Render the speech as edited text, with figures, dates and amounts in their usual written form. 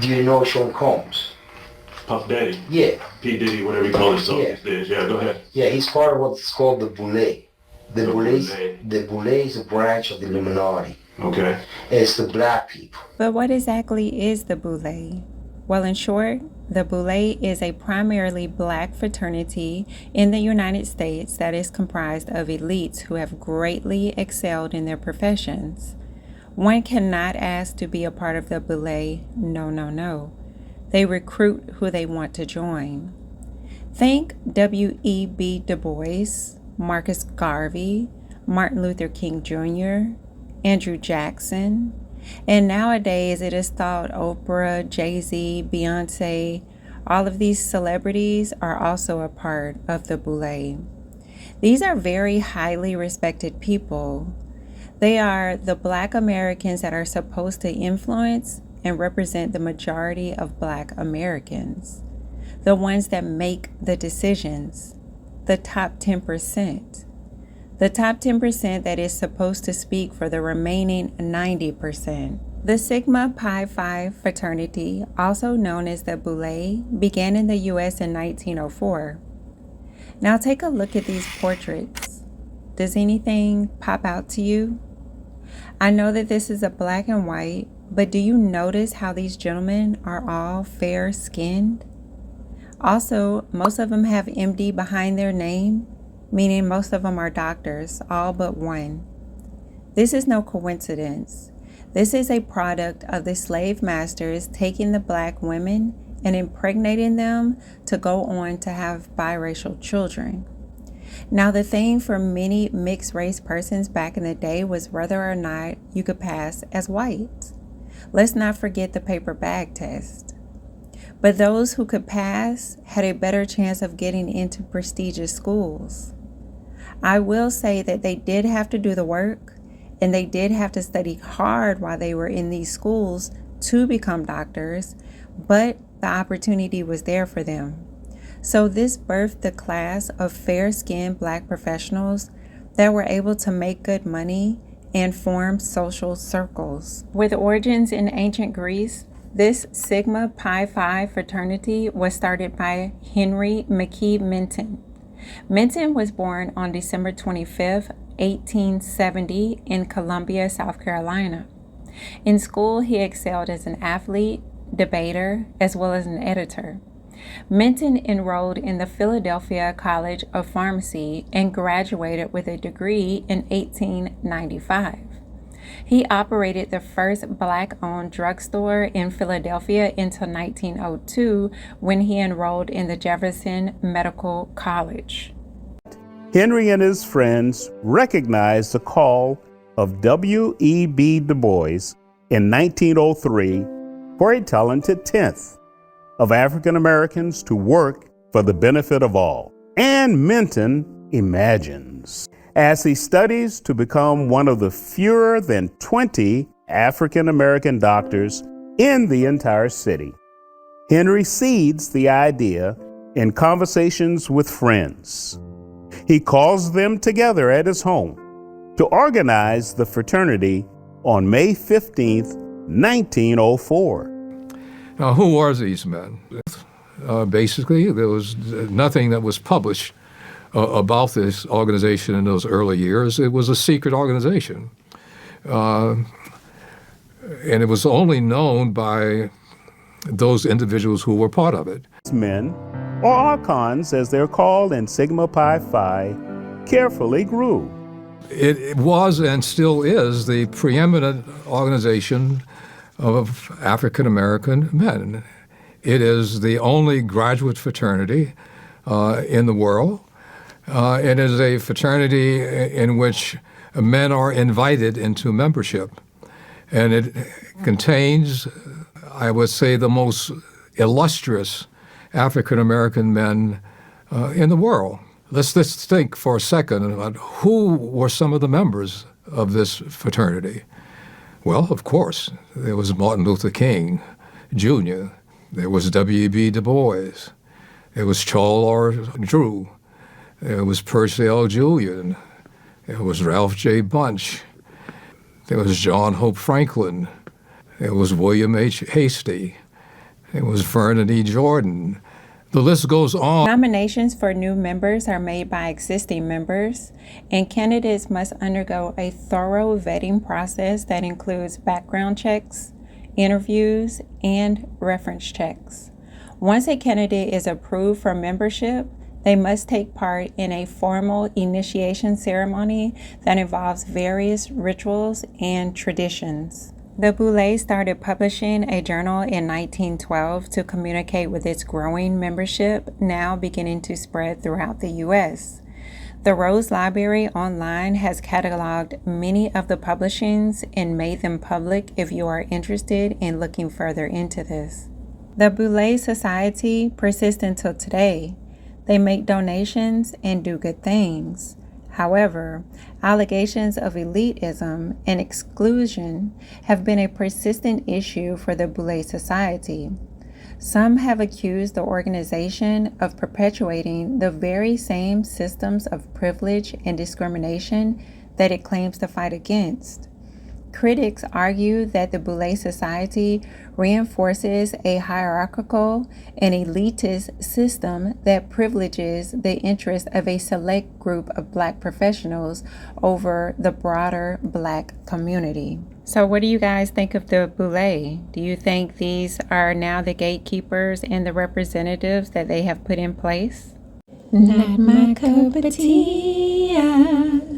Do you know Sean Combs? Puff Daddy. Yeah. P. Diddy, whatever you call himself Yeah. these days. Yeah, go ahead. Yeah, he's part of what's called the Boulé. The Boulé. The Boulé is a branch of the Illuminati. Okay. It's the black people. But what exactly is the Boule? Well, in short, the Boule is a primarily black fraternity in the United States that is comprised of elites who have greatly excelled in their professions. One cannot ask to be a part of the Boule. No, no, no. They recruit who they want to join. Think W.E.B. Du Bois, Marcus Garvey, Martin Luther King Jr., Andrew Jackson, and nowadays it is thought Oprah, Jay-Z, Beyonce, all of these celebrities are also a part of the Boule. These are very highly respected people. They are the Black Americans that are supposed to influence and represent the majority of Black Americans, the ones that make the decisions, the top 10%. The top 10% that is supposed to speak for the remaining 90%. The Sigma Pi Phi Fraternity, also known as the Boule, began in the U.S. in 1904. Now take a look at these portraits. Does anything pop out to you? I know that this is a black and white, but do you notice how these gentlemen are all fair-skinned? Also, most of them have MD behind their name, meaning most of them are doctors, all but one. This is no coincidence. This is a product of the slave masters taking the black women and impregnating them to go on to have biracial children. Now, the thing for many mixed race persons back in the day was whether or not you could pass as white. Let's not forget the paper bag test. But those who could pass had a better chance of getting into prestigious schools. I will say that they did have to do the work, and they did have to study hard while they were in these schools to become doctors, but the opportunity was there for them. So this birthed the class of fair-skinned black professionals that were able to make good money and form social circles. With origins in ancient Greece, this Sigma Pi Phi fraternity was started by Henry McGee Minton. Minton was born on December 25th, 1870 in Columbia, South Carolina. In school, he excelled as an athlete, debater, as well as an editor. Minton enrolled in the Philadelphia College of Pharmacy and graduated with a degree in 1895. He operated the first black-owned drugstore in Philadelphia until 1902 when he enrolled in the Jefferson Medical College. Henry and his friends recognized the call of W.E.B. Du Bois in 1903 for a talented tenth of African Americans to work for the benefit of all. And Minton imagines, as he studies to become one of the fewer than 20 African American doctors in the entire city. Henry seeds the idea in conversations with friends. He calls them together at his home to organize the fraternity on May 15th, 1904. Now, who were these men? Basically, there was nothing that was published about this organization in those early years. It was a secret organization. And it was only known by those individuals who were part of it. Men, or archons as they're called in Sigma Pi Phi, carefully grew. It was and still is the preeminent organization of African American men. It is the only graduate fraternity in the world. It is a fraternity in which men are invited into membership. And it contains, I would say, the most illustrious African American men in the world. Let's think for a second about who were some of the members of this fraternity. Well, of course, there was Martin Luther King Jr., there was W.E.B. Du Bois, there was Charles R. Drew, there was Percy L. Julian, there was Ralph J. Bunch, there was John Hope Franklin, there was William H. Hasty, It was Vernon E. Jordan. The list goes on. Nominations for new members are made by existing members, and candidates must undergo a thorough vetting process that includes background checks, interviews, and reference checks. Once a candidate is approved for membership, they must take part in a formal initiation ceremony that involves various rituals and traditions. The Boulé started publishing a journal in 1912 to communicate with its growing membership, now beginning to spread throughout the U.S. The Rose Library online has cataloged many of the publishings and made them public if you are interested in looking further into this. The Boulé Society persists until today. They make donations and do good things. However, allegations of elitism and exclusion have been a persistent issue for the Boulé Society. Some have accused the organization of perpetuating the very same systems of privilege and discrimination that it claims to fight against. Critics argue that the Boulé Society reinforces a hierarchical and elitist system that privileges the interests of a select group of Black professionals over the broader Black community. So what do you guys think of the Boulé? Do you think these are now the gatekeepers and the representatives that they have put in place? Not my cup of tea.